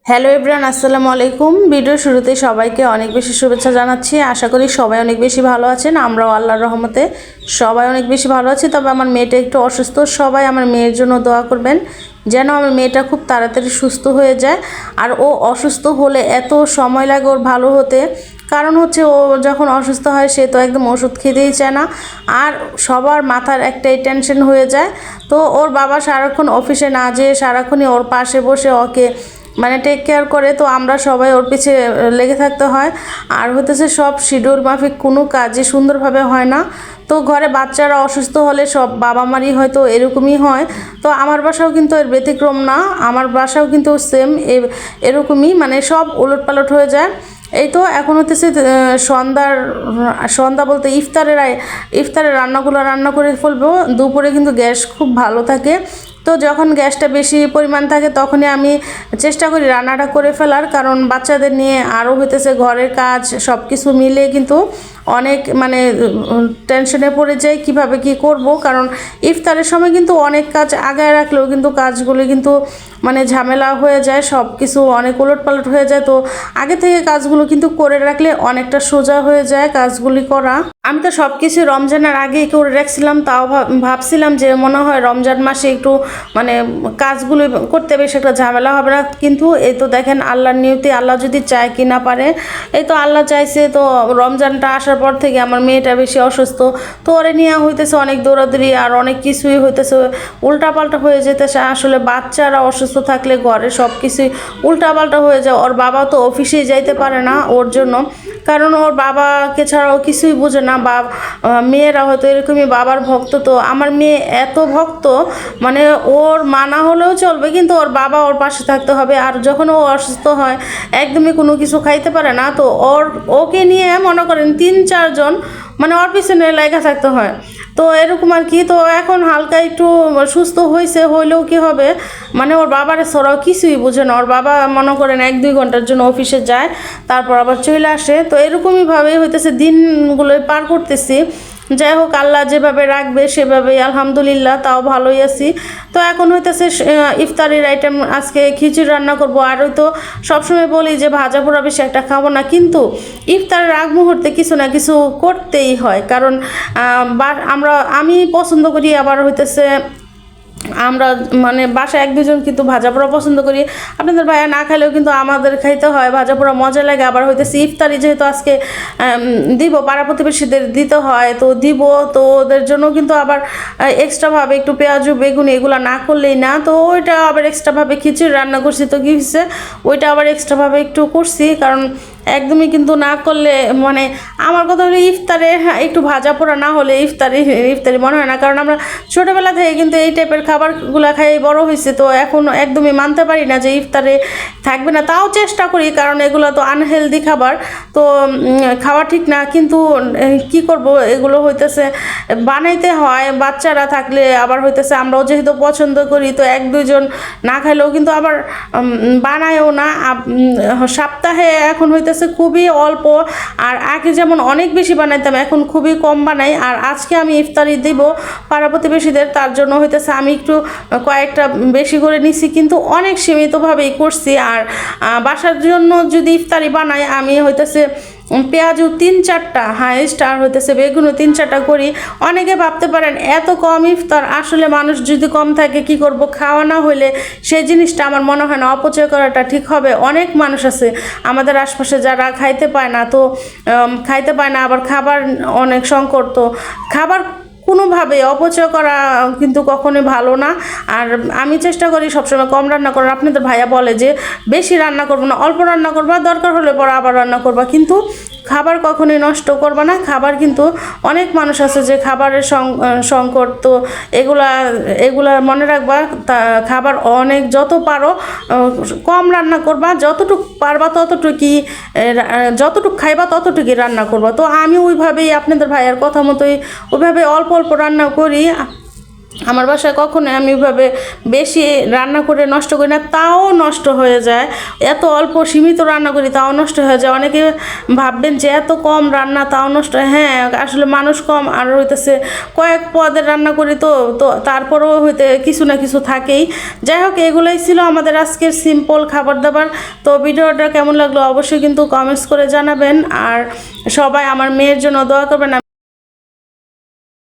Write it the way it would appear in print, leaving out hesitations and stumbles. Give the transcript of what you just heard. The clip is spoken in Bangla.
হ্যালো এভরিওয়ান, আসসালামু আলাইকুম। ভিডিও শুরুতে সবাইকে অনেক বেশি শুভেচ্ছা জানাচ্ছি। আশা করি সবাই অনেক বেশি ভালো আছেন। আমরাও আল্লাহর রহমতে সবাই অনেক বেশি ভালো আছি। তবে আমার মেয়েটা একটু অসুস্থ। সবাই আমার মেয়ের জন্য দোয়া করবেন যেন আমার মেয়েটা খুব তাড়াতাড়ি সুস্থ হয়ে যায়। আর ও অসুস্থ হলে এত সময় লাগে ওর ভালো হতে, কারণ হচ্ছে ও যখন অসুস্থ হয় সে তো একদম ওষুধ খেতেই চায় না। আর সবার মাথার একটাই টেনশন হয়ে যায়। তো ওর বাবা সারাক্ষণ অফিসে না যেয়ে সারাক্ষণই ওর পাশে বসে ওকে মানে টেক কেয়ার করে। তো আমরা সবাই ওর পিছে লেগে থাকতে হয়। আর হতেছে সব শিডিউল মাফিক কোনো কাজই সুন্দরভাবে হয় না। তো ঘরে বাচ্চারা অসুস্থ হলে সব বাবা মারই হয়তো এরকমই হয়। তো আমার বাসাও কিন্তু এর ব্যতিক্রম না, আমার বাসাও কিন্তু সেম এরকমই, মানে সব উলটপালট হয়ে যায়। এই তো এখন হতেছে সন্ধ্যা বলতে ইফতারের রান্নাগুলো রান্না করে ফেলবো। দুপুরে কিন্তু গ্যাস খুব ভালো থাকে। তো যখন গ্যাসটা বেশি পরিমাণ থাকে তখনই আমি চেষ্টা করি রান্নাটা করে ফেলার, কারণ বাচ্চাদের নিয়ে আরও হইতেছে ঘরের কাজ সব কিছু মিলে কিন্তু অনেক মানে টেনশনে পড়ে যাই কিভাবে কি করব। কারণ ইফতারের সময় কিন্তু অনেক কাজ আগায় রাখলেও কিন্তু কাজগুলি কিন্তু মানে ঝামেলা হয়ে যায়, সব কিছু অনেক উলটপালট হয়ে যায়। তো আগে থেকে কাজগুলো কিন্তু করে রাখলে অনেকটা সোজা হয়ে যায় কাজগুলি করা। আমি তো সব কিছু রমজানের আগেই করে রাখছিলাম, তাও ভাবছিলাম যে মনে হয় রমজান মাসে একটু মানে কাজগুলো করতে বেশ একটা ঝামেলা হবে না। কিন্তু এই তো দেখেন আল্লাহর নিয়তি, আল্লাহ যদি চায় কি না পারে। এই তো আল্লাহ চাইছে, তো রমজানটা আসার পর থেকে আমার মেয়েটা বেশি অসুস্থ। তো ওরে নিয়ে হইতেছে অনেক দৌড়াদৌড়ি আর অনেক কিছুই হইতেছে, উল্টাপাল্টা হয়ে যেতেছে। আসলে বাচ্চারা অসুস্থ থাকলে ঘরে সব কিছুই উল্টাপাল্টা হয়ে যায়। ওর বাবা তো অফিসেই যাইতে পারে না ওর জন্য, কারণ ওর বাবাকে ছাড়াও কিছুই বোঝে না। মেয়েরা হয়তো এরকমই বাবার ভক্ত। তো আমার মেয়ে এত ভক্ত, মানে ওর মানা হলেও চলবে কিন্তু ওর বাবা ওর পাশে থাকতে হবে। আর যখন ও অসুস্থ হয় একদমই কোনো কিছু খাইতে পারে না, তো ওকে নিয়ে মনে করেন 3-4 জন মানে ওর পিছনে লেগে থাকতে হয়। তো এরকম আর কি। তো এখন হালকা একটু সুস্থ হইলেও কি হবে, মানে ওর বাবার সরাও কিছুই বুঝে না। ওর বাবা মনে করেন 1-2 ঘন্টার জন্য অফিসে যায়, তারপর আবার চলে আসে। তো এরকমইভাবেই হইতেছে দিনগুলোই পার করতেছি। যাই হোক, আল্লাহ যেভাবে রাখবে সেভাবেই আলহামদুলিল্লাহ, তাও ভালোই আছি। তো এখন হইতেছে ইফতারির আইটেম আজকে খিচুড়ি রান্না করব। আর ওই তো সবসময় বলি যে ভাজা পোড়া বেশি একটা খাবো না, কিন্তু ইফতারের আগ মুহূর্তে কিছু না কিছু করতেই হয়। কারণ আমি পছন্দ করি, আবার হইতেছে আমরা মানে বাসায় 1-2 জন কিন্তু ভাজা পোড়া পছন্দ করি। আপনাদের ভাইয়া না খাইলেও কিন্তু আমাদের খাইতে হয়, ভাজা পোড়া মজা লাগে। আবার হইতেছে ইফতারি যেহেতু আজকে দিব, পাড়া প্রতিবেশীদের দিতে হয়, তো দিব। তো ওদের জন্য কিন্তু আবার এক্সট্রাভাবে একটু পেঁয়াজু বেগুন এগুলো না করলেই না। তো ওইটা আবার এক্সট্রাভাবে খিচুড়ি রান্না করছি। তো কী হয়েছে, ওইটা আবার এক্সট্রাভাবে একটু করছি, কারণ একদমই কিন্তু না করলে মানে আমার কথা হলো ইফতারে একটু ভাজা পোড়া না হলে ইফতারি মনে হয় না। কারণ আমরা ছোটোবেলা থেকে কিন্তু এই টাইপের খাবারগুলো খাই বড় হয়েছে। তো এখন একদমই মানতে পারি না যে ইফতারে থাকবে না, তাও চেষ্টা করি, কারণ এগুলো তো আনহেলদি খাবার। তো খাওয়া ঠিক না, কিন্তু কি করব, এগুলো হইতেছে বানাইতে হয়। বাচ্চারা থাকলে আবার হইতেছে আমরাও যেহেতু পছন্দ করি, তো 1-2 জন না খাইলেও কিন্তু আবার বানায়ও না। সপ্তাহে এখন হইতেছে খুবই অল্প, আর আগে যেমন অনেক বেশি বানাইতাম এখন খুবই কম বানাই। আর আজকে আমি ইফতারি দিব পাড়া প্রতিবেশীদের, তার জন্য হইতেছে আমি একটু কয়েকটা বেশি করে নিছি, কিন্তু অনেক সীমিতভাবেই করছি। আর বাসার জন্য যদি ইফতারি বানাই আমি হইতেছে পেঁয়াজও 3-4টা হাইস্ট, আর হইতেছে বেগুনও 3-4টা করি। অনেকে ভাবতে পারেন এত কম ইফতার, আসলে মানুষ যদি কম থাকে কি করব, খাওয়া না হলে সেই জিনিসটা আমার মনে হয় না অপচয় করাটা ঠিক হবে। অনেক মানুষ আছে আমাদের আশপাশে যারা খাইতে পায় না, তো খাইতে পায় না, আবার খাবার অনেক সংকট। তো খাবার কোনোভাবে অপচয় করা কিন্তু কখনোই ভালো না। আর আমি চেষ্টা করি সবসময় কম রান্না করার। আপনাদের ভাইয়া বলে যে বেশি রান্না করবো না, অল্প রান্না করবা, দরকার হলে পরে আবার রান্না করবা, কিন্তু খাবার কখনোই নষ্ট করবা না। খাবার কিন্তু অনেক মানুষ আছে যে খাবারের সংকট, তো এগুলা মনে রাখবা। খাবার অনেক যত পারো কম রান্না করবা, যতটুকু পারবা যতটুকু খাইবা ততটুকুই রান্না করবা। তো আমি ওইভাবেই আপনাদের ভাইয়ার কথা মতোই ওইভাবে অল্প অল্প রান্না করি। আমার বাসায় কখনোই আমি ওইভাবে বেশি রান্না করে নষ্ট করি না, তাও নষ্ট হয়ে যায়। এত অল্প সীমিত রান্না করি তাও নষ্ট হয়ে যায়। অনেকে ভাববেন যে এত কম রান্না তাও নষ্ট, হ্যাঁ আসলে মানুষ কম আর হইতেছে কয়েক পদের রান্না করি, তো তো তারপরেও হইতে কিছু না কিছু থাকেই। যাই হোক, এগুলোই ছিল আমাদের আজকের সিম্পল খাবার দাবার। তো ভিডিওটা কেমন লাগলো অবশ্যই কিন্তু কমেন্টস করে জানাবেন, আর সবাই আমার মেয়ের জন্য দোয়া করবেন।